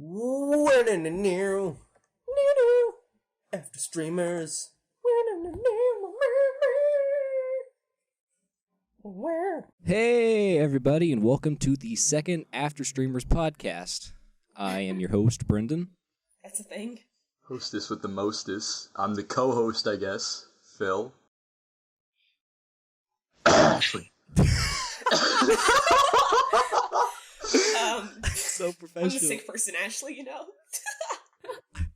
New Afterstreamers. Hey everybody, and welcome to the second Afterstreamers Podcast. I am your host, Brendan. That's a thing. Hostess with the mostest. I'm the co-host, I guess. Phil. Ashley. So professional. I'm the sick person, Ashley, you know? And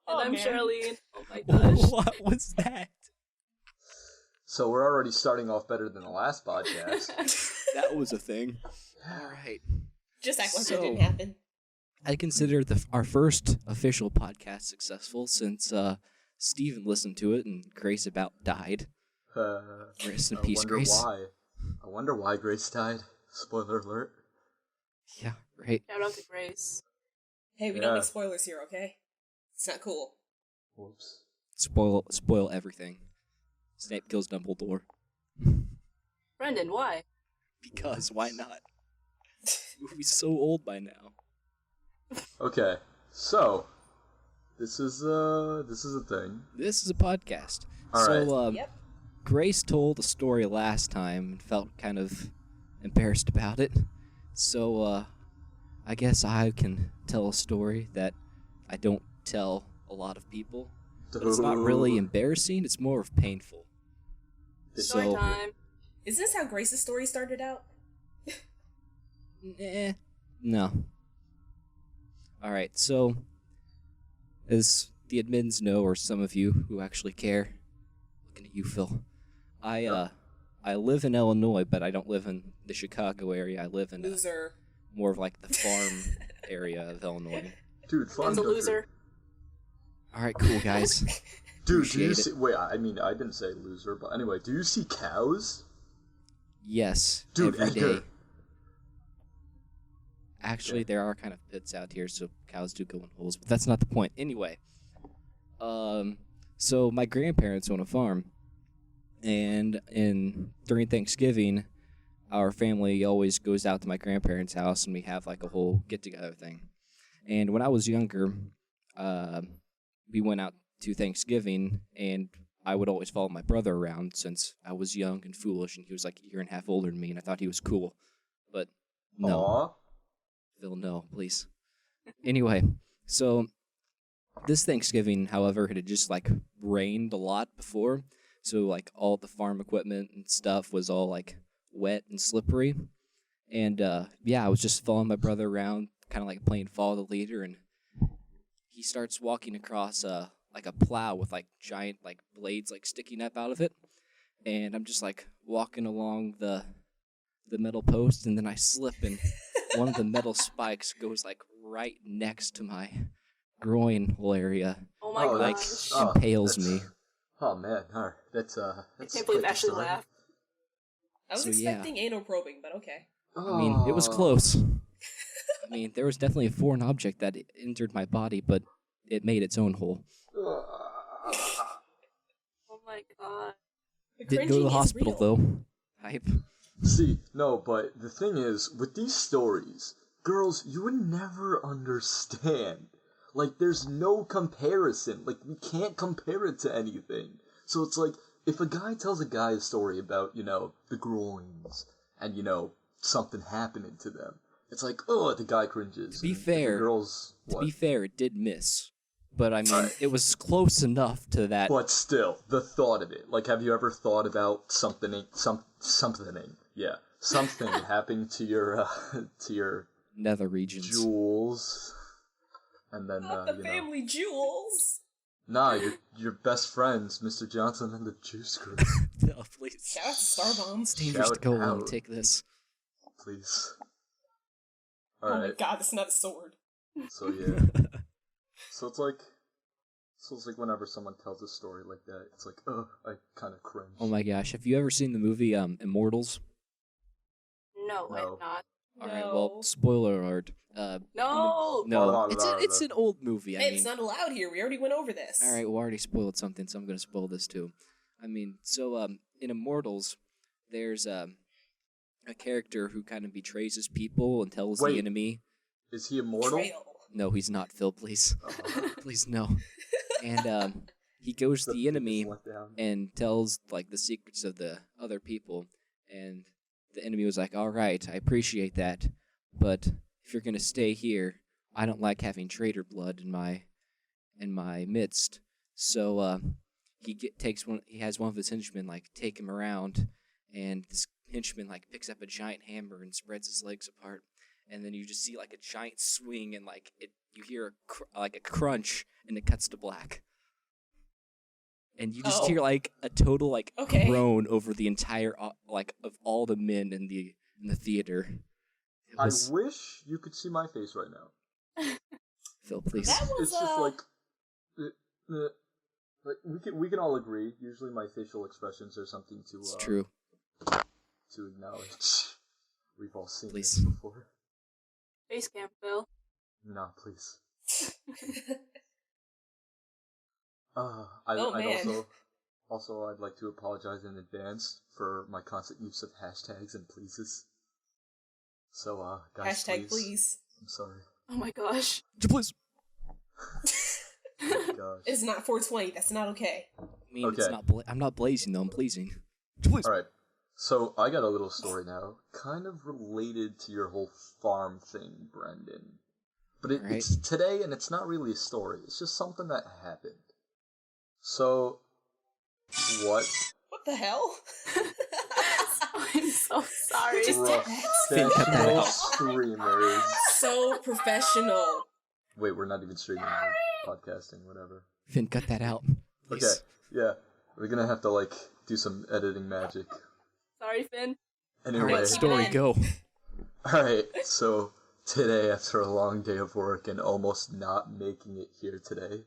I'm man. Charlene. Oh my gosh. What was that? So we're already starting off better than the last podcast. That was a thing. All right. Just act like So- that didn't happen. I consider our first official podcast successful since Steven listened to it and Grace about died. Rest in peace, Grace. I wonder why Grace died. Spoiler alert. Yeah, right. Shout out to Grace. Hey, we don't make spoilers here, okay? It's not cool. Whoops. Spoil everything. Snape kills Dumbledore. Brendan, why? Because why not? This movie's so old by now. Okay, so this is a thing. This is a podcast. All so, Yep. Grace told a story last time and felt kind of embarrassed about it. So, I guess I can tell a story that I don't tell a lot of people. But it's not really embarrassing, it's more of painful. Story time. Is this how Grace's story started out? No. Alright, so, as the admins know, or some of you who actually care, looking at you, Phil, I live in Illinois, but I don't live in the Chicago area. I live in Loser. more of like the farm area of Illinois. Dude, fun. Ben's a loser. Alright, cool, guys. Dude, do you Appreciate see? Wait, I mean, I didn't say loser, but anyway, do you see cows? Yes, Dude, every Edgar. day. Actually, there are kind of pits out here, so cows do go in holes, but that's not the point. Anyway, so my grandparents own a farm, and during Thanksgiving, our family always goes out to my grandparents' house, and we have like a whole get-together thing. And when I was younger, we went out to Thanksgiving, and I would always follow my brother around since I was young and foolish, and he was like a year and a half older than me, and I thought he was cool. But no. Aw. Phil, no, please. Anyway, so this Thanksgiving, however, it had just like rained a lot before, so like all the farm equipment and stuff was all like wet and slippery. And yeah, I was just following my brother around, kind of like playing follow the leader, and he starts walking across like a plow with like giant like blades like sticking up out of it, and I'm just like walking along the metal post, and then I slip, and one of the metal spikes goes like right next to my groin hole area. Oh my like gosh. impales me. Oh man, alright, that's I can't believe quite the Ashley story. laughed. I was So, yeah. expecting anal probing, but okay. I mean, it was close. I mean, there was definitely a foreign object that injured my body, but it made its own hole. Oh my god. The Didn't go to cringing the is hospital real. though. Hype. See, no, but the thing is, with these stories, girls, you would never understand. Like, there's no comparison. Like, we can't compare it to anything. So it's like, if a guy tells a guy a story about, the groins, and, something happening to them, it's like, oh, the guy cringes. To be and the fair, girls, To what? be fair, it did miss. But I mean, Right. it was close enough to that. But still, the thought of it. Like, have you ever thought about something happening to your Nether regions. jewels, and then Not the family jewels. Nah, your best friends, Mr. Johnson and the Juice Group. No, please. Shout out to Star Bombs. It's dangerous to Shout go along out. and take this. Please. Oh my Alright, god, it's not a sword. so yeah. So it's like whenever someone tells a story like that, it's like, I kind of cringe. Oh my gosh, have you ever seen the movie Immortals? No, I No. have not. Alright, No. well, spoiler alert. No! No, it's an old movie. Hey, it's not allowed here. We already went over this. Alright, well, I already spoiled something, so I'm going to spoil this too. I mean, so in Immortals, there's a character who kind of betrays his people and tells the Wait. enemy. Is he immortal? Betrayal. No, he's not, Phil, please. Please, no. And he goes to the enemy and tells, like, the secrets of the other people. And the enemy was like, all right, I appreciate that. But if you're going to stay here, I don't like having traitor blood in my midst. So he has one of his henchmen, like, take him around. And this henchman, like, picks up a giant hammer and spreads his legs apart. And then you just see, like, a giant swing, and, like, you hear a crunch, and it cuts to black. And you just hear, like, a total, like, groan over the entire, like, of all the men in the theater. I wish you could see my face right now. Phil, please. It's just like we can all agree. Usually, my facial expressions are something to. It's true. To acknowledge. We've all seen please. This before. Face cam, Phil. No, please. Man. I'd like to apologize in advance for my constant use of hashtags and pleases. So, guys, please. I'm sorry. Oh my gosh. Please. Oh gosh. It's not 420. That's not okay. I mean, it's not. I'm not blazing though. I'm pleasing. Please. All right. So I got a little story now, kind of related to your whole farm thing, Brendan. But it's today, and it's not really a story. It's just something that happened. So, what? What the hell? I'm so sorry. Professional streamers. So professional. Wait, we're not even streaming. We're podcasting, whatever. Finn, cut that out. Please. Okay, yeah. We're gonna have to, like, do some editing magic. Sorry, Finn. Anyway. Alright, story, go. Alright, so today, after a long day of work and almost not making it here today,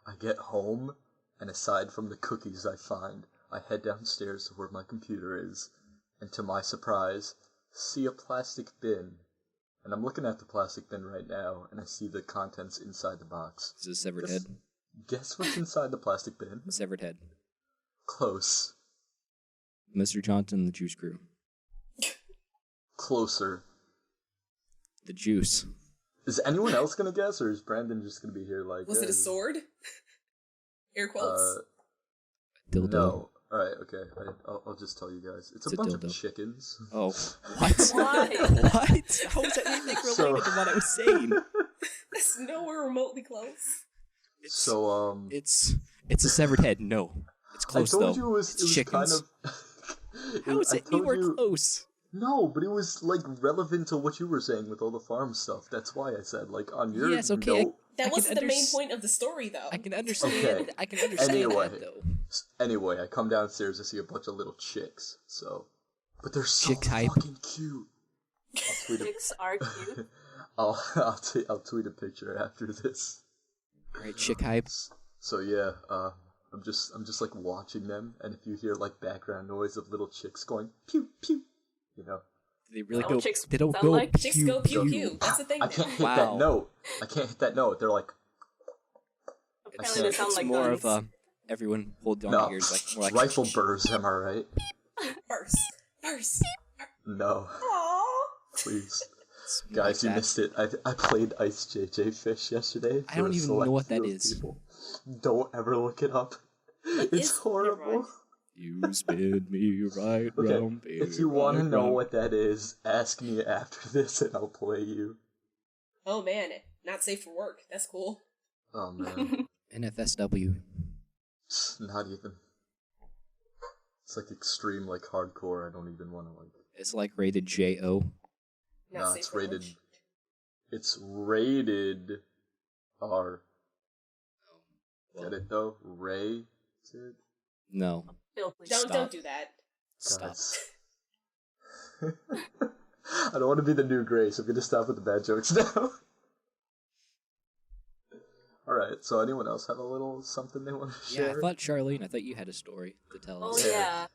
I get home, and aside from the cookies I find, I head downstairs to where my computer is, and to my surprise, see a plastic bin. And I'm looking at the plastic bin right now, and I see the contents inside the box. Is it a severed head? Guess what's inside the plastic bin? Severed head. Close. Mr. Johnson, the juice crew. Closer. The juice. Is anyone else gonna guess, or is Brandon just gonna be here like... Was it a sword? Air quotes? Dildo. No. Alright, okay. I'll just tell you guys. It's a bunch dildo. of chickens. Oh. What? Why? What? How is that anything related to what I was saying? That's nowhere remotely close. It's a severed head. No. It's close, though. though. I told you it was chickens. kind of... How is it anywhere close? No, but it was, like, relevant to what you were saying with all the farm stuff. That's why I said, like, on your Yes, okay. note... That wasn't the main point of the story, though. I can understand. Okay. I can understand Anyway. that, though. Anyway, I come downstairs to see a bunch of little chicks, so... But they're so Chick hype. fucking cute. I'll tweet Chicks are cute. I'll tweet a picture after this. Alright, chick hype. So yeah, I'm just like watching them, and if you hear like background noise of little chicks going pew pew, you know. They really Oh, go. chicks They don't sound go. like- Chicks go pew pew. That's the thing. I can't hit Wow. that note. I can't hit that note. They're like Apparently they sound It's like more guns. of everyone hold on no your ears, like more like rifle burrs. Am I right? Burst. No, Aww. please, It's more guys, like you that. missed it. I played Ice JJ Fish yesterday. I don't for a even know select what that few of is. people. Don't ever look it up. It's horrible. You spin me right Okay, round, baby. if you want to right know round. what that is, ask me after this, and I'll play you. Oh man, not safe for work. That's cool. Oh man. NFSW. Not even. It's like extreme, like hardcore. I don't even want to like. It's like rated JO. Not Nah, safe it's for rated. work. It's rated R. Get it though? Rated. No. Phil, please. Don't Stop. do that. Stop. Guys. I don't want to be the new Grace. I'm gonna stop with the bad jokes now. All right. So, anyone else have a little something they want to Yeah, share? I thought Charlene. I thought you had a story to tell Oh us. yeah.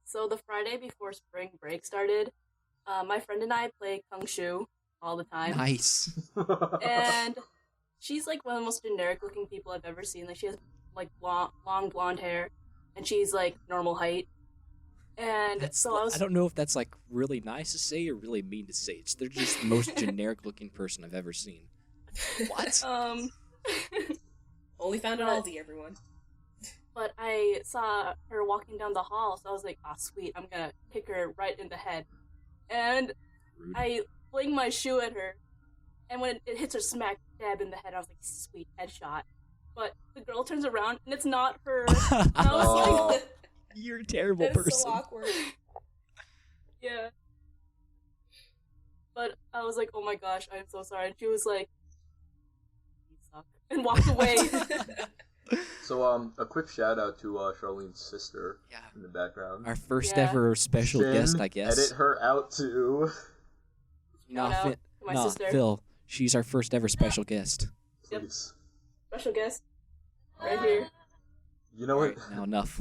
So the Friday before spring break started, my friend and I play Kung Shu all the time. Nice. And she's like one of the most generic looking people I've ever seen. Like she has like long blonde hair, and she's like normal height. And That's, so I was I don't know if that's like really nice to say or really mean to say. They're just the most generic looking person I've ever seen. What? Only found at Aldi, everyone. But I saw her walking down the hall, so I was like, "Ah, sweet, I'm gonna kick her right in the head." And Rude. I fling my shoe at her, and when it hits her smack dab in the head, I was like, "Sweet headshot." But the girl turns around, and it's not her. And I was like, You're a terrible That is person. so awkward. "Yeah." But I was like, "Oh my gosh, I'm so sorry." And she was like, "You suck," and walked away. So, a quick shout out to Charlene's sister in the background. Our first Yeah. ever special Finn, guest, I guess. Edit her out too. No, Shout out Phil, to my no, sister. Phil. She's our first ever special guest. Yep. Please. Special guest, right here. You know what? Alright, now enough.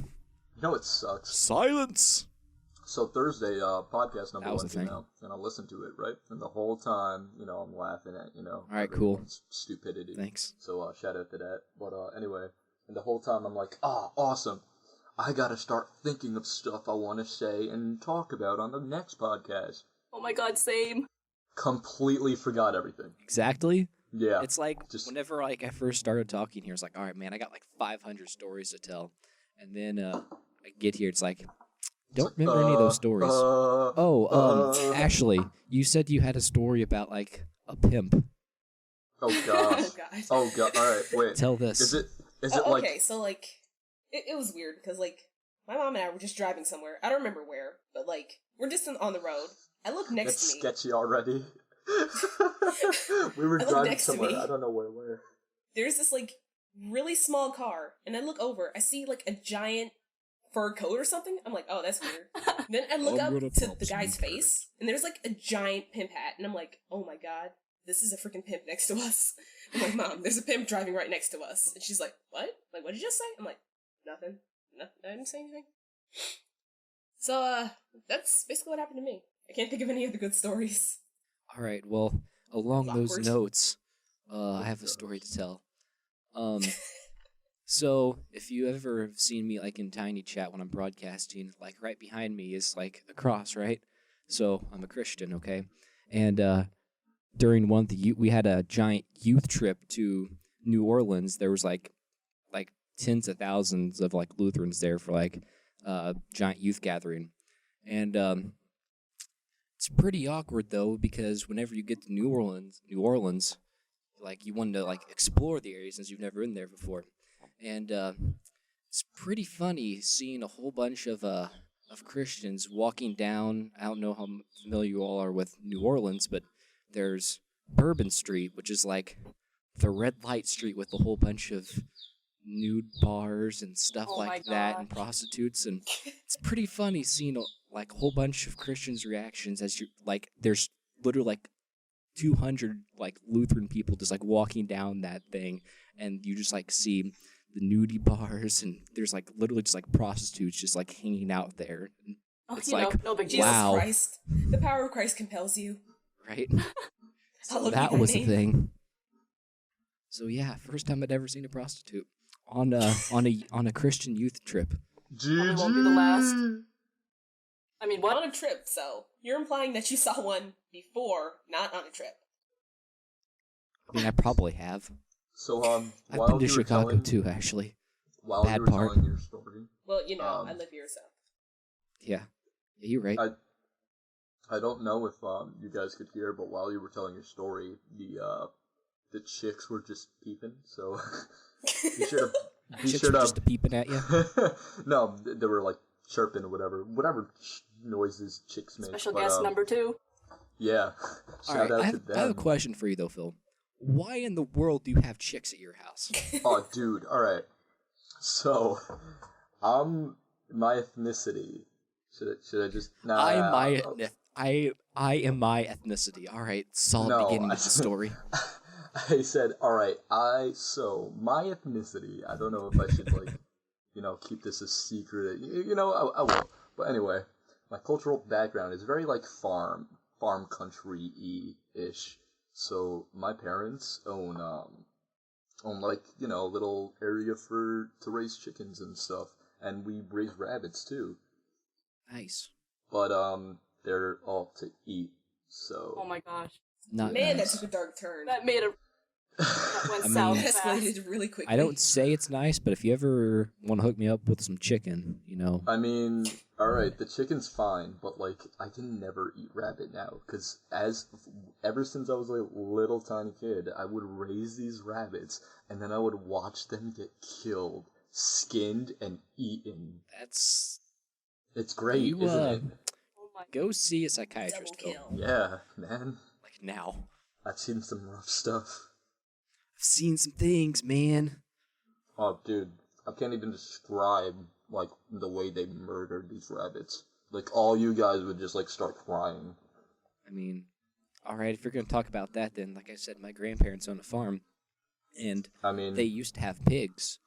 You know what sucks? Silence. So Thursday, podcast number That was 1 the thing. came out, and I listened to it, right? And the whole time, I'm laughing at, Alright, cool. everyone's stupidity. Thanks. So, shout out to that. But, anyway, and the whole time I'm like, awesome. I gotta start thinking of stuff I want to say and talk about on the next podcast. Oh my god, same. Completely forgot everything. Exactly. Yeah. It's like just- whenever I first started talking here, it's like, all right, man, I got like 500 stories to tell, and then I get here, it's like, don't remember any of those stories. Ashley, you said you had a story about like a pimp. Oh Oh, gosh. God. Oh god. All right, wait. Tell this. Is it Oh, like okay, so, like, it was weird, because, like, my mom and I were just driving somewhere. I don't remember where, but, like, we're just on the road. I look next it's to me. sketchy already? We were I look driving next to somewhere. me. I don't know where. There's this, like, really small car, and I look over. I see, like, a giant fur coat or something. I'm like, oh, that's weird. Then I look I'm up gonna to pop the guy's some face, and there's, like, a giant pimp hat, and I'm like, oh my god, this is a freaking pimp next to us. I'm like, Mom, there's a pimp driving right next to us. And she's like, what? Like, what did you just say? I'm like, nothing. I didn't say anything. So, that's basically what happened to me. I can't think of any other good stories. All right, well, along those Awkward. notes, I have a story to tell. So if you ever have seen me like in Tiny Chat when I'm broadcasting, like right behind me is like a cross, right? So I'm a Christian, okay? And during we had a giant youth trip to New Orleans. There was like tens of thousands of like Lutherans there for like giant youth gathering, and it's pretty awkward though because whenever you get to New Orleans, like you want to like explore the area since you've never been there before, and it's pretty funny seeing a whole bunch of Christians walking down. I don't know how familiar you all are with New Orleans, but there's Bourbon Street, which is like the red light street with a whole bunch of nude bars and stuff Oh my like that and gosh. prostitutes, and it's pretty funny seeing like a whole bunch of Christians' reactions as you like there's literally like 200 like Lutheran people just like walking down that thing, and you just like see the nudie bars, and there's like literally just like prostitutes just like hanging out there. And Oh, it's you like, know, no big deal. Jesus Wow. Christ. The power of Christ compels you. right? So Hallowed be that thy was the name. thing. So yeah, first time I'd ever seen a prostitute on a Christian youth trip. GG. won't be the last. I mean, On what? a trip, so you're implying that you saw one before, not on a trip. I mean, I probably have. So I've while been to you were Chicago telling, too, actually. While Bad you were part. telling your story, Well, you know, I Um, live here, so. Yeah, you're right. I don't know if you guys could hear, but while you were telling your story, the chicks were just peeping. So be sure to Chicks were just peeping at you. No, they were like chirping or whatever noises chicks make. Special but, guest number 2. Yeah, All shout right, out I to have a them. question for you though, Phil. Why in the world do you have chicks at your house? Oh, dude. All right. So, my ethnicity. Should I just? Nah, I am my ethnicity. All right, solid No, beginning of the story. I said, all right. My ethnicity. I don't know if I should keep this a secret. I will. But anyway, my cultural background is very like farm country-ish. So my parents own like a little area to raise chickens and stuff, and we raise rabbits too. Nice. But they're all to eat. So Oh my gosh. Not Man, nice. that took a dark turn. That made a That went I south mean- That fast. escalated really quickly. I don't say it's nice, but if you ever want to hook me up with some chicken, I mean, alright, the chicken's fine, but, like, I can never eat rabbit now, because ever since I was a little tiny kid, I would raise these rabbits, and then I would watch them get killed, skinned, and eaten. It's great, You, isn't it? Oh my go see a Double psychiatrist, Phil. kill. Yeah, man. Like now. I've seen some rough stuff. I've seen some things, man. Oh, dude, I can't even describe, like, the way they murdered these rabbits. Like, all you guys would just, like, start crying. I mean, all right, if you're going to talk about that, then, like I said, my grandparents own a farm, and I mean... they used to have pigs.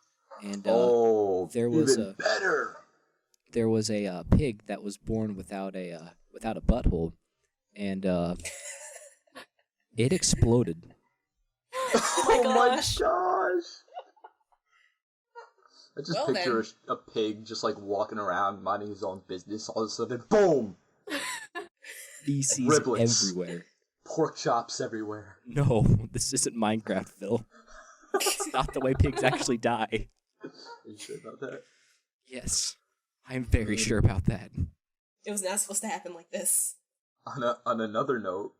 And there was even better! there was a pig that was born without a butthole, and it exploded. Oh my gosh. gosh! I just Well, picture a pig just, like, walking around, minding his own business, all of a sudden, boom! Feces Riblets. everywhere. Pork chops everywhere. No, this isn't Minecraft, Phil. It's not the way pigs actually die. Are you sure about that? Yes, I'm very sure about that. It was not supposed to happen like this. On another note,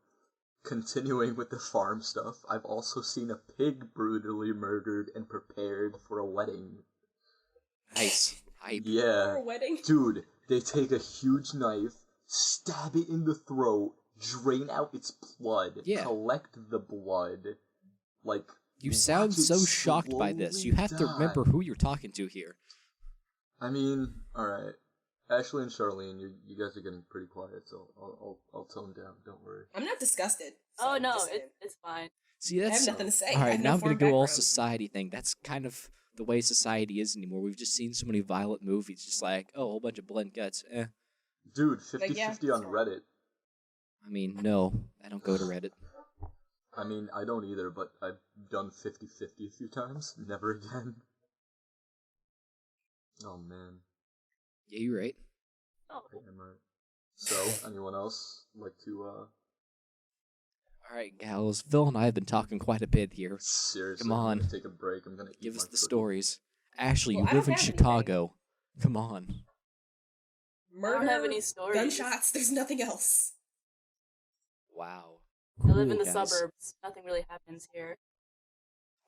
continuing with the farm stuff, I've also seen a pig brutally murdered and prepared for a wedding. Nice. Hype. For Yeah. a wedding. Dude, they take a huge knife, stab it in the throat, drain out its blood, Yeah. collect the blood, like... You sound watch it so shocked by this. You have to slowly remember die. who you're talking to here. I mean, alright. Ashley and Charlene, you guys are getting pretty quiet, so I'll tone down, don't worry. I'm not disgusted. Oh so no, just saying. it's fine. See, I that's have nothing to say. all I right. have Now no I'm gonna foreign go all background. society thing. That's kind of the way society is anymore. We've just seen so many violent movies, just like a whole bunch of blood and guts. Dude, 50-50 Like, yeah, on Reddit. I mean, no, I don't go to Reddit. I mean, I don't either, but I've done 50-50 a few times. Never again. Oh, man. Yeah, you're right. Oh, Damn right. So, anyone else like to, All right, gals. Phil and I have been talking quite a bit here. seriously, Come I'm on. gonna take a break. I'm gonna eat Give us my the cookie. stories. Ashley, Well, you I don't live in have anything. Chicago. Come on. Murder, I don't have any stories. gunshots, there's nothing else. Wow. I live in Cool, the guys. suburbs. Nothing really happens here.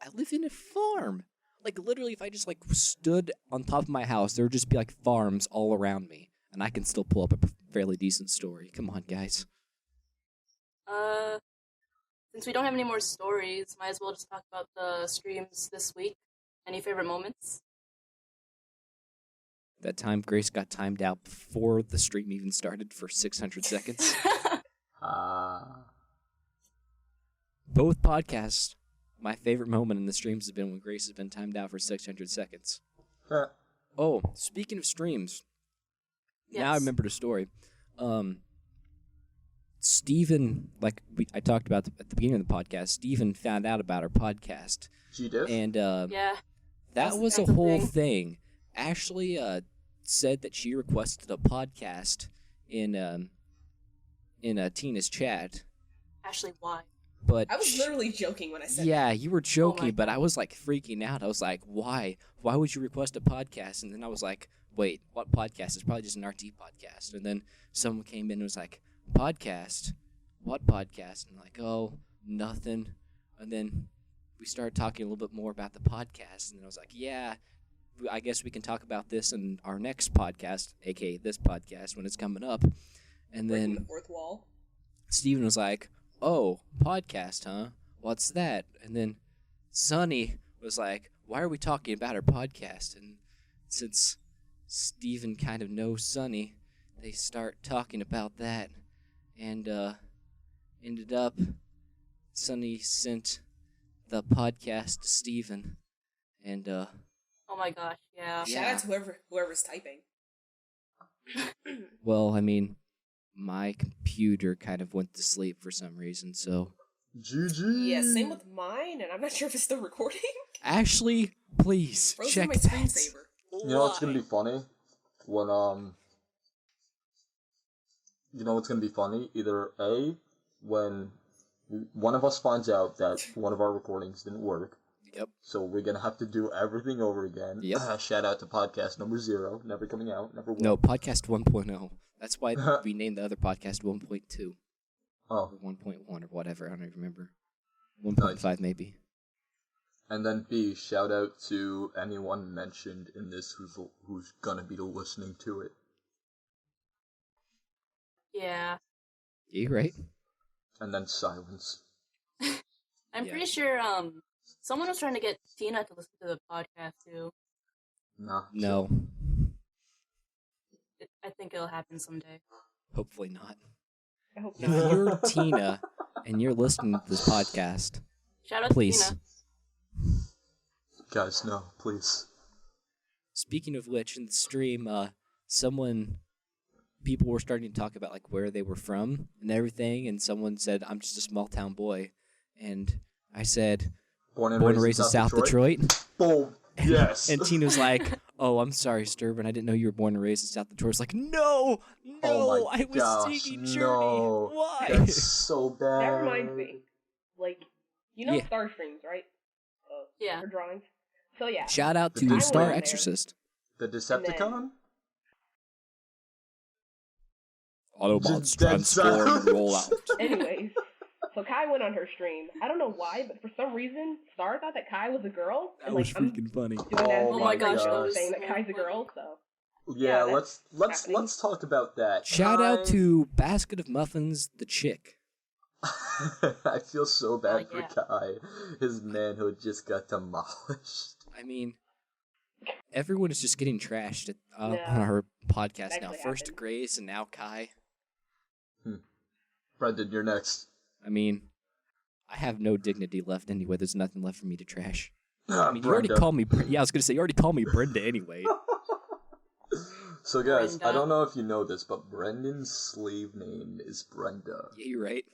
I live in a farm. Like, literally, if I just, like, stood on top of my house, there would just be, like, farms all around me. And I can still pull up a fairly decent story. Come on, guys. Since we don't have any more stories, might as well just talk about the streams this week. Any favorite moments? That time Grace got timed out before the stream even started for 600 seconds. Both podcasts, my favorite moment in the streams has been when Grace has been timed out for 600 seconds. Oh, speaking of streams, now I Yes. remembered a story. Steven, like I talked about at the beginning of the podcast, Steven found out about our podcast. G-Diff? And Yeah. that was a That's a whole thing. thing. Ashley said that she requested a podcast in Tina's chat, Ashley, why? but I was literally joking when I said yeah, you were joking, but God. I was like freaking out. I was like, why? Why would you request a podcast? And then I was like, wait, what podcast? It's probably just an RT podcast. And then someone came in and was like, podcast? What podcast? And I'm like, oh, nothing. And then we started talking a little bit more about the podcast. And then I was like, yeah, I guess we can talk about this in our next podcast, aka this podcast, when it's coming up. And breaking then the fourth wall. Steven was like, oh, podcast, huh? What's that? And then Sonny was like, why are we talking about our podcast? And since Steven kind of knows Sonny, they start talking about that. And ended up, Sonny sent the podcast to Steven. And Oh my gosh, yeah. Shout out to whoever's typing. well, I mean, my computer kind of went to sleep for some reason, so... GG! Yeah, same with mine, and I'm not sure if it's still recording. Ashley, please, Frozen check my that. screensaver. You know what's gonna be funny? When, You know what's gonna be funny? Either A, when one of us finds out that one of our recordings didn't work. Yep. So we're gonna have to do everything over again. Yep. Shout out to podcast number 0, never coming out, never will. No, podcast 1.0. That's why we named the other podcast 1.2. Oh. Or 1.1 or whatever. I don't even remember. 1.5 maybe. And then B, shout out to anyone mentioned in this who's gonna be listening to it. Yeah. You right? And then silence. I'm pretty sure someone was trying to get Tina to listen to the podcast too. Nah. No. I think it'll happen someday. Hopefully not. I hope If not. you're Tina and you're listening to this podcast, Shout out please. to Tina. Guys, no, please. Speaking of which, in the stream, people were starting to talk about like where they were from and everything, and someone said, "I'm just a small town boy," and I said, Born and raised in South Detroit. Boom. Yes. And Tina's like, "Oh, I'm sorry, Sturban. I didn't know you were born and raised in South Detroit." It's like, no, Oh my I was gosh, singing Journey. no. Why? That's so bad. That reminds me. Like, you know Yeah. Starstreams, right? Yeah. Her drawings. So yeah. Shout out I to went Star on there. Exorcist. The Decepticon? Autobots Dead silence. roll out. Anyways, so Kai went on her stream. I don't know why, but for some reason, Star thought that Kai was a girl. That and was I'm freaking funny. doing that Oh as my a gosh, thing, that was saying that so Kai's a funny. girl. So Yeah, Yeah, let's happening. talk about that. Shout out Kai- to Basket of Muffins, the chick. I feel so bad Oh, yeah. for Kai. His manhood just got demolished. I mean, everyone is just getting trashed on Yeah. our podcast That now. actually First happened. Grace and now Kai. Brendan, you're next. I mean, I have no dignity left anyway. There's nothing left for me to trash. Ah, I mean, you already Brenda. called me. Yeah, I was gonna say you already called me Brenda anyway. So guys, I Brenda. don't know if you know this, but Brendan's slave name is Brenda. Yeah, you're right.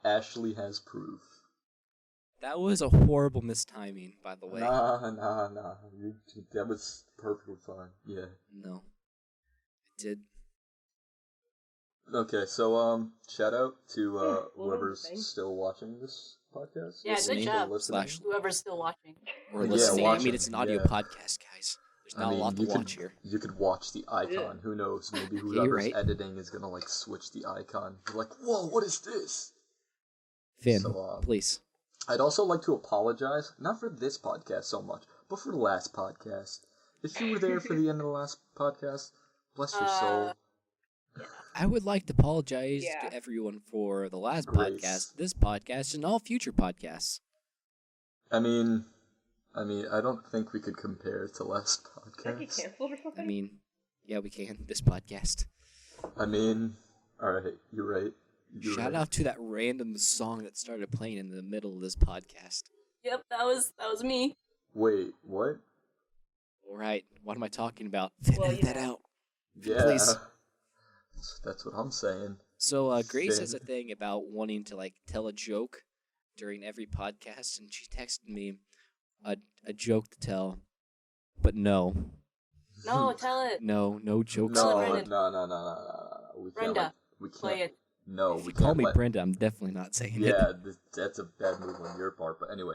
Ashley has proof. That was a horrible mistiming, by the way. Nah. That was perfectly fine. Yeah. No, it did. Okay, so shout out to well, whoever's thanks. still watching this podcast. Yeah, Listening. good job. Listening. Slash Whoever's still watching. or Yeah, listening. I watching, mean, it's an audio yeah. podcast, guys. There's not a lot to you watch could, here. You could watch the icon. Yeah. Who knows? Maybe you're whoever's right. editing is gonna like switch the icon. You're like, whoa, what is this? Finn, So, please. I'd also like to apologize, not for this podcast so much, but for the last podcast. If you were there for the end of the last podcast, bless your soul. I would like to apologize Yeah. to everyone for the last Grace. podcast, this podcast, and all future podcasts. I mean, I don't think we could compare it to last did I get podcast. canceled or I something? mean, yeah, we can. This podcast. Alright, you're right. Shout out to that random song that started playing in the middle of this podcast. Yep, that was me. Wait, what? All right, what am I talking about? Finn, Well, edit you that know. out. Yeah. Please. That's what I'm saying. So Grace has a Finn. thing about wanting to like tell a joke during every podcast, and she texted me a joke to tell, but no, No, tell it. no jokes. No, allowed. Brenda. No. We can't. Brenda, we can't. Play it. No, If we you call can't me let- Brenda, I'm definitely not saying it. Yeah, that's a bad move on your part. But anyway,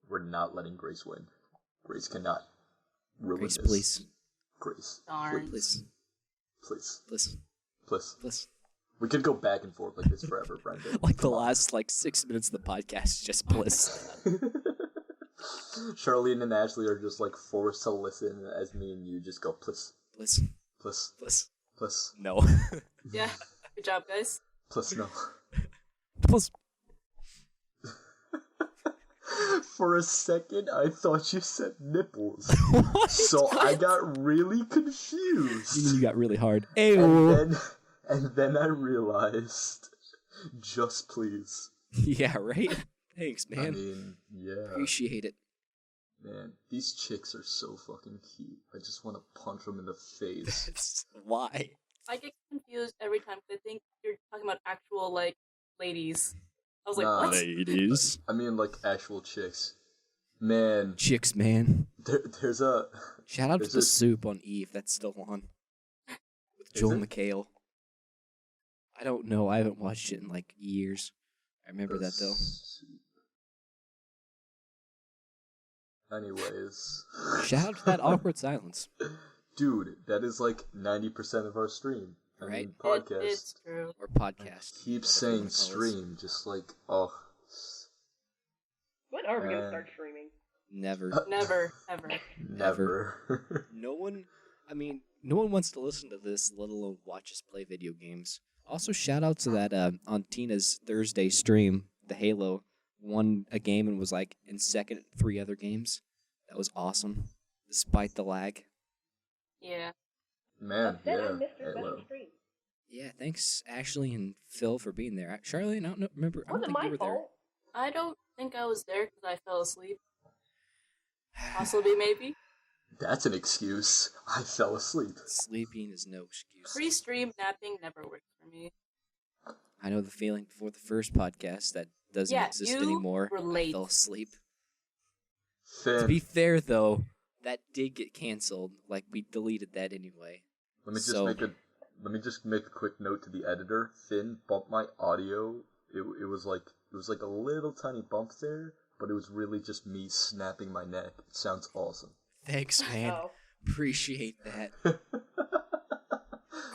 we're not letting Grace win. Grace cannot ruin Grace, this. please, Grace, Darn. please, please, please, please. please. We could go back and forth like this forever, Brenda. Like the Come on. last 6 minutes of the podcast, is just bliss. Charlene and Ashley are just like forced to listen as me and you just go please, Bliss, please, bliss. please, No, Yeah, good job, guys. please, no. bliss. For a second, I thought you said nipples, What? so I got really You mean confused. you got really hard? And then I realized, just please. Yeah, right. Thanks, I man. mean, yeah, Appreciate it. man. These chicks are so fucking cute. I just want to punch them in the face. Why? I get confused every time because I think you're talking about actual, ladies. I was like, Nah. what? Ladies, I mean, like actual chicks. Man, chicks, man. there's a. Shout out to Is the this- soup on Eve. That's still on with Is Joel it? McHale. I don't know. I haven't watched it in like years. I remember that though. Anyways. Shout out to that awkward silence. Dude, that is like 90% of our stream. I Right. mean, podcast. It's true. Or podcast. Keep whatever you saying wanna call us. stream, just like, oh. When are we gonna start streaming? Never. Never, ever. Never. No one wants to listen to this, let alone watch us play video games. Also, shout out to that on Tina's Thursday stream, the Halo won a game and was like in second at 3 other games. That was awesome, despite the lag. Yeah. Man, Then yeah. I missed your Halo. special stream. Yeah, thanks Ashley and Phil for being there. Charlie, I don't remember. I don't Wasn't think you my were there. fault. I don't think I was there because I fell asleep. Possibly, maybe. That's an excuse. I fell asleep. Sleeping is no excuse. Pre-stream napping never worked for me. I know the feeling before the first podcast that doesn't Yeah, exist you anymore. were I late. fell asleep. Finn, To be fair, though, that did get canceled. Like, we deleted that anyway. let me just make a quick note to the editor. Finn bumped my audio. It was like a little tiny bump there, but it was really just me snapping my neck. It sounds awesome. Thanks, man. Oh. Appreciate that.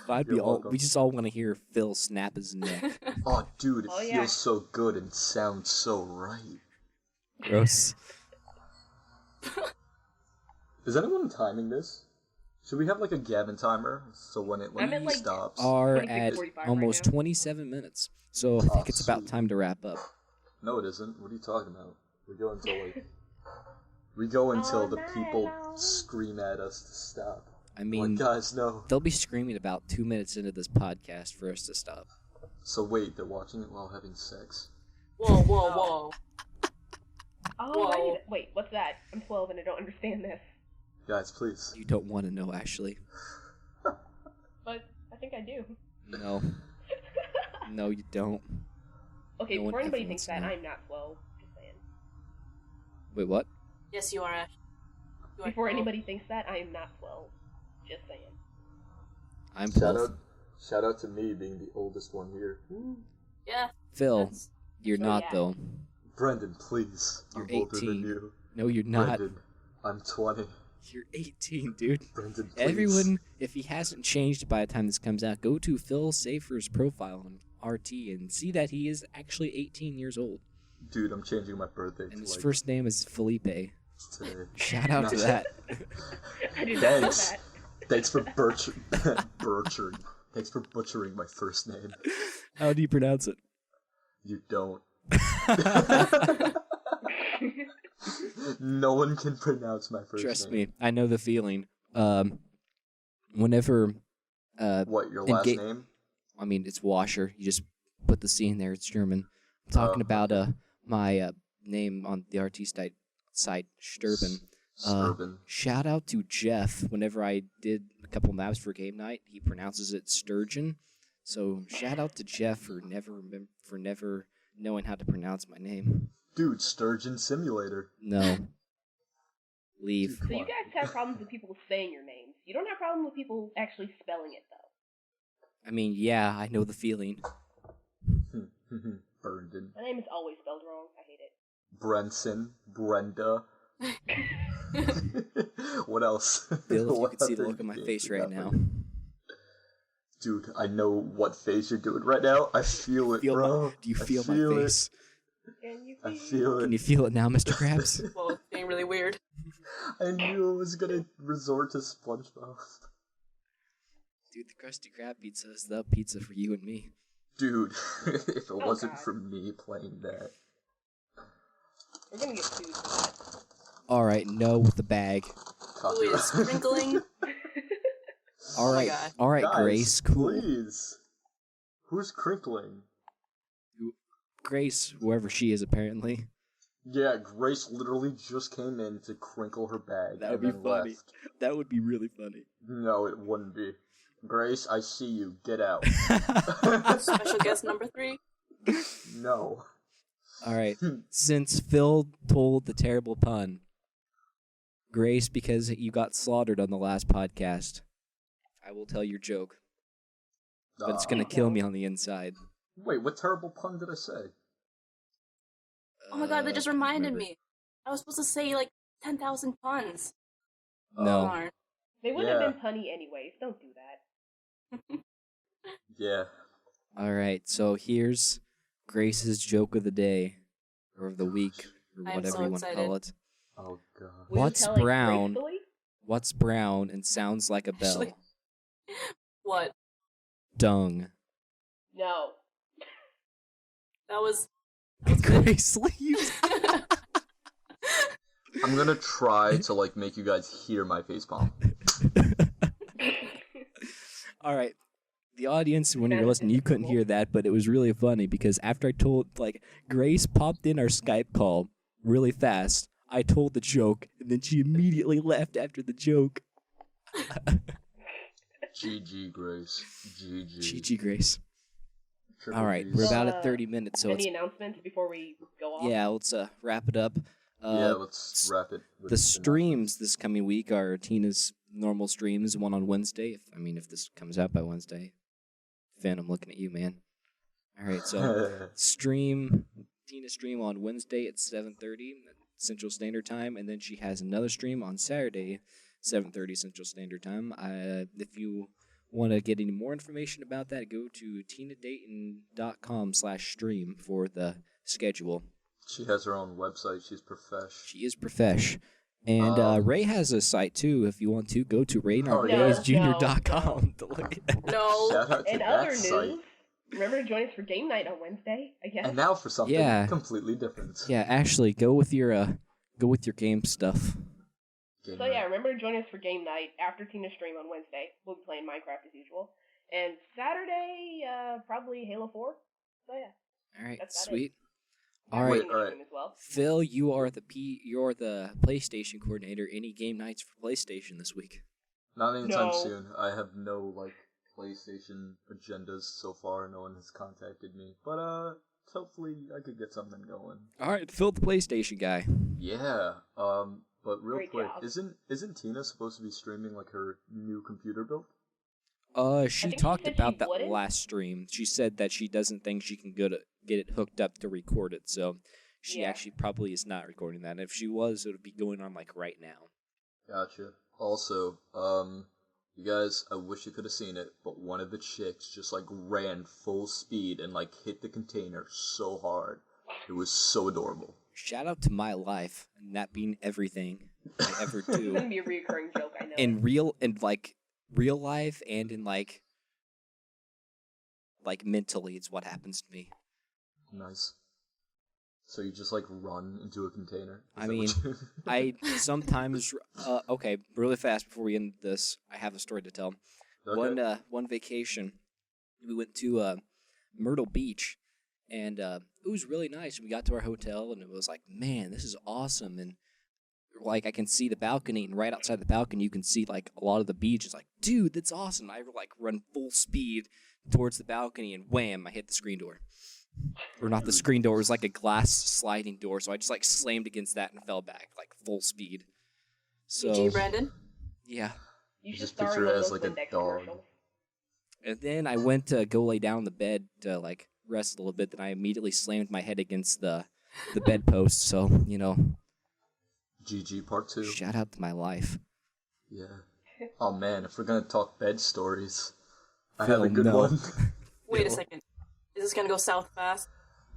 You're welcome. We just all want to hear Phil snap his neck. Oh, dude, it Oh, feels yeah. so good and sounds so right. Gross. Is anyone timing this? Should we have like a Gavin timer so when it I'm at, like, stops? Are 26:45 at right almost now. 27 minutes. So I think it's about sweet. time to wrap up. No, it isn't. What are you talking about? We go until the people scream at us to stop. I mean, guys, no. they'll be screaming about 2 minutes into this podcast for us to stop. So wait, they're watching it while having sex? Whoa, whoa, whoa. Oh, Whoa. wait, what's that? I'm 12 and I don't understand this. Guys, please. You don't want to know, Ashley. But I think I do. No. No, you don't. Okay, No one before anybody ever thinks wants to that, know. I'm not 12. Just saying. Wait, what? Yes, you are, Ash. You are Before 12. anybody thinks that, I am not 12. Just saying. I'm Shout 12. shout out to me being the oldest one here. Yeah. Phil, that's- you're So, not, yeah. though. Brendan, please. You're I'm older 18. than you. No, you're not. Brendan, I'm 20. You're 18, dude. Brendan, please. Everyone, if he hasn't changed by the time this comes out, go to Phil Safer's profile on RT and see that he is actually 18 years old. Dude, I'm changing my birthday And to his like first name is Felipe. today. Shout out to that. I did not know Thanks. that. Thanks for butchering. Thanks for butchering my first name. How do you pronounce it? You don't. No one can pronounce my first Trust name. me, I know the feeling. Whenever, What, your in last ga- name? I mean, it's Washer. You just put the C in there. It's German. I'm talking Oh, about my name on the RT site, Sturban. Sturban. Shout out to Jeff. Whenever I did a couple maps for game night, he pronounces it Sturgeon. So shout out to Jeff for never knowing how to pronounce my name. Dude, Sturgeon Simulator. No. Leave. So you guys have problems with people saying your names. You don't have problems with people actually spelling it, though. I mean, yeah, I know the feeling. Brendan. My name is always spelled wrong. I hate it. Brenson. Brenda. What else? Bill, if you What could see the other look on my names face we right got now. for you? Dude, I know what face you're doing right now. I feel it, bro. Do you I feel my it. face? Can you I see? feel Can it. you feel it now, Mr. Krabs? Well, it's being really weird. I knew it was gonna resort to SpongeBob. Dude, the Krusty Krab pizza is the pizza for you and me. Dude, if it wasn't God. for me playing that. We're gonna get sued for that. Alright, no with the bag. Who is sprinkling? All right, God. all right, Guys, Grace, cool. Please. Who's crinkling? Grace, whoever she is, apparently. Yeah, Grace literally just came in to crinkle her bag That would and be then funny. left. That would be really funny. No, it wouldn't be. Grace, I see you. Get out. Special guest number 3. No. All right, since Phil told the terrible pun, Grace, because you got slaughtered on the last podcast, I will tell your joke. but it's gonna kill me on the inside. Wait, what terrible pun did I say? Oh my god, that just reminded remember. me. I was supposed to say, 10,000 puns. No. Darn. They wouldn't have been punny anyways. Don't do that. Yeah. All right, so here's Grace's joke of the day, or of the week, or I am whatever so you want to excited. call it. Oh god. Will you What's tell it brown? gracefully? What's brown and sounds like a bell? Actually- What? Dung. No. That was... Grace leaves. I'm gonna try to make you guys hear my facepalm. All right. The audience, when you're listening, you couldn't hear that, but it was really funny because after I told, Grace popped in our Skype call really fast. I told the joke, and then she immediately left after the joke. GG, Grace. GG. GG, Grace. Triple All right, Gs. we're about at 30 minutes, so Any announcements before we go off? let's wrap it up. Let's wrap it. With The streams this coming week are Tina's normal streams, one on Wednesday. If this comes out by Wednesday. Finn, I'm looking at you, man. All right, so Tina's stream on Wednesday at 7:30 Central Standard Time, and then she has another stream on Saturday, 7:30 Central Standard Time. If you want to get any more information about that, go to tinadayton.com/stream for the schedule. She has her own website. She's profesh. She is profesh. And Ray has a site, too. If you want to, go to raynarddaysjr.com. No. Shout out to In that other site. news, remember to join us for game night on Wednesday, I guess. And now for something Yeah. completely different. Yeah, Ashley, go with your game stuff. Game So night. yeah, remember to join us for game night after Tina's stream on Wednesday. We'll be playing Minecraft as usual. And Saturday, probably Halo 4. So yeah. All right, That's about sweet. it. All right, Tina's stream as well. Phil, you're the PlayStation coordinator. Any game nights for PlayStation this week? Not anytime No. soon. I have no PlayStation agendas so far. No one has contacted me, but hopefully I could get something going. All right, Phil, the PlayStation guy. Yeah. But real Great quick, job. isn't Tina supposed to be streaming her new computer build? She think she talked said about she that wouldn't. last stream. She said that she doesn't think she can get it hooked up to record it, so she Yeah. actually probably is not recording that. And if she was, it would be going on right now. Gotcha. Also, you guys, I wish you could have seen it, but one of the chicks just ran full speed and hit the container so hard. It was so adorable. Shout out to my life and that being everything I ever It's gonna do be a recurring joke, I know. in real life and in mentally. It's what happens to me. Nice. So you just run into a container? I mean, I sometimes okay, really fast before we end this, I have a story to tell. Okay. One vacation, we went to Myrtle Beach, and it was really nice. We got to our hotel, and it was man, this is awesome. And I can see the balcony, and right outside the balcony, you can see a lot of the beach. It's dude, that's awesome. I run full speed towards the balcony, and wham, I hit the screen door. Or not the screen door, it was a glass sliding door, so I just slammed against that and fell back full speed. So GG, Brandon. yeah. You should Just star in picture one it of as, those a Windex dog. commercials. And then I went to go lay down on the bed to rest a little bit. Then I immediately slammed my head against the bedpost. So GG part 2. shout out to my life. Yeah. Oh man, if we're gonna talk bed stories, I Phil, have a good no. one. Wait a second. Is this gonna go south fast?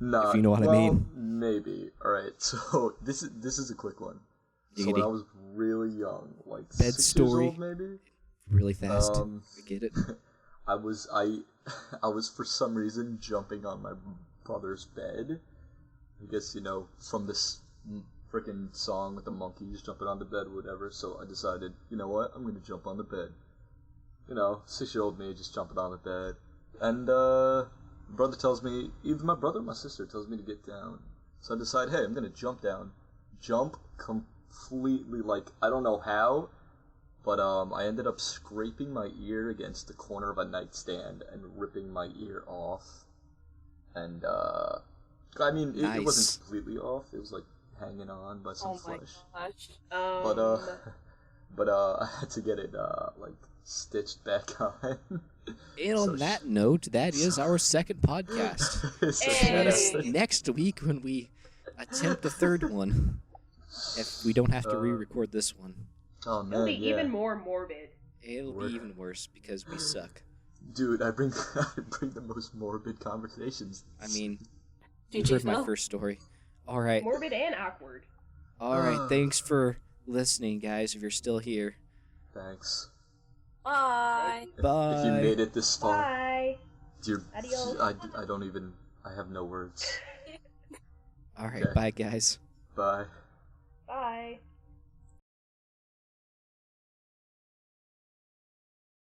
Nah, If you know what I mean. Maybe. Alright, so this is a quick one. So when Giggity. I was really young, Bed 6 story. years old maybe, Really fast. Um, I get it. I was for some reason jumping on my brother's bed. I guess, from this freaking song with the monkeys jumping on the bed or whatever, so I decided, you know what, I'm gonna jump on the bed. 6-year-old me just jumping on the bed. And brother tells me, either my brother or my sister tells me to get down. So I decide, hey, I'm gonna jump down. Jump completely, I don't know how, but I ended up scraping my ear against the corner of a nightstand and ripping my ear off. And, it Nice. wasn't completely off. It was, hanging on by some Oh my flesh. gosh. But, but I had to get it stitched back on. And on that note, that is our second podcast. So Join us that's- next week when we attempt the third one. If we don't have to re-record this one. Oh man, It'll be yeah. even more morbid. It'll be even worse because we suck. Dude, I bring the most morbid conversations. I mean, you GG, heard my Phil. first story. All right. Morbid and awkward. All right. Thanks for listening, guys, if you're still here. Thanks. Bye. Bye. If you made it this far, Bye. dear, Adios. I don't even, I have no words. All right. Okay. Bye, guys. Bye.